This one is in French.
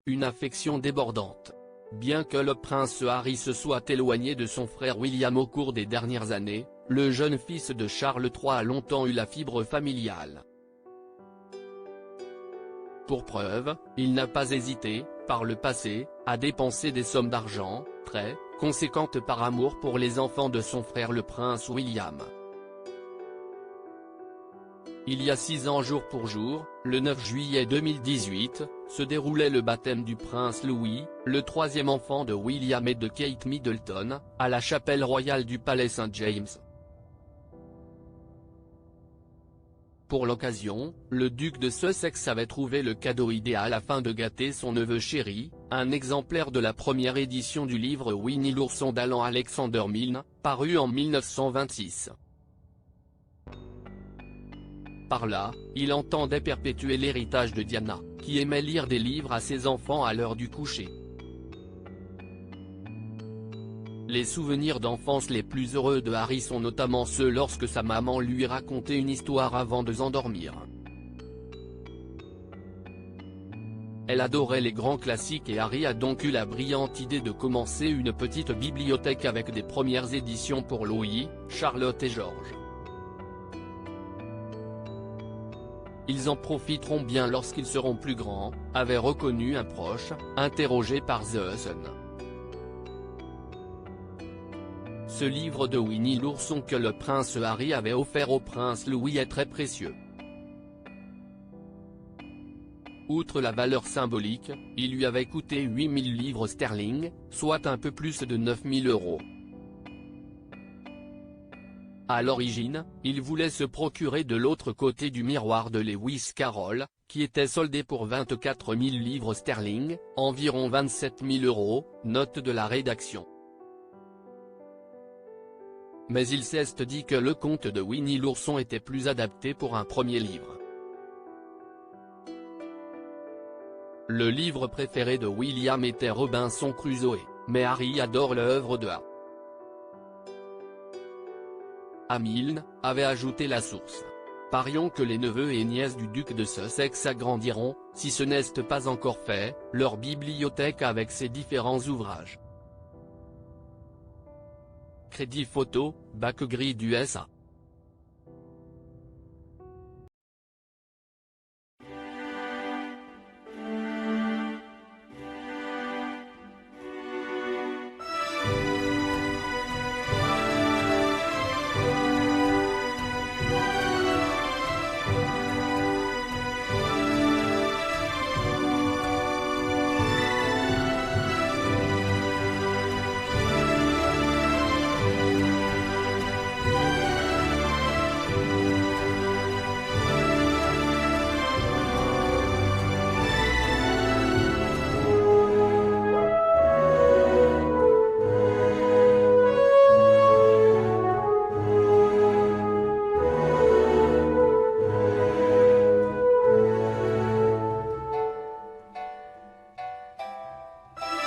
une affection débordante. Bien que le prince Harry se soit éloigné de son frère William au cours des dernières années, le jeune fils de Charles III a longtemps eu la fibre familiale. Pour preuve, il n'a pas hésité, par le passé, à dépenser des sommes d'argent, très conséquentes par amour pour les enfants de son frère le prince William. Il y a 6 ans jour pour jour, le 9 juillet 2018, se déroulait le baptême du prince Louis, le troisième enfant de William et de Kate Middleton, à la chapelle royale du palais Saint-James. Pour l'occasion, le duc de Sussex avait trouvé le cadeau idéal afin de gâter son neveu chéri, un exemplaire de la première édition du livre Winnie l'ourson d'Alan Alexander Milne, paru en 1926. Par là, il entendait perpétuer l'héritage de Diana, qui aimait lire des livres à ses enfants à l'heure du coucher. Les souvenirs d'enfance les plus heureux de Harry sont notamment ceux lorsque sa maman lui racontait une histoire avant de s'endormir. Elle adorait les grands classiques et Harry a donc eu la brillante idée de commencer une petite bibliothèque avec des premières éditions pour Louis, Charlotte et George. Ils en profiteront bien lorsqu'ils seront plus grands, avait reconnu un proche, interrogé par The Sun. Ce livre de Winnie l'ourson que le prince Harry avait offert au prince Louis est très précieux. Outre la valeur symbolique, il lui avait coûté 8000 livres sterling, soit un peu plus de 9000 €. À l'origine, il voulait se procurer de l'autre côté du miroir de Lewis Carroll, qui était soldé pour 24 000 livres sterling, environ 27 000 €, note de la rédaction. Mais il s'est dit que le conte de Winnie l'ourson était plus adapté pour un premier livre. Le livre préféré de William était Robinson Crusoe, mais Harry adore l'œuvre de A. Milne, avait ajouté la source. Parions que les neveux et nièces du duc de Sussex agrandiront, si ce n'est pas encore fait, leur bibliothèque avec ses différents ouvrages. Crédit photo, bac gris du SA.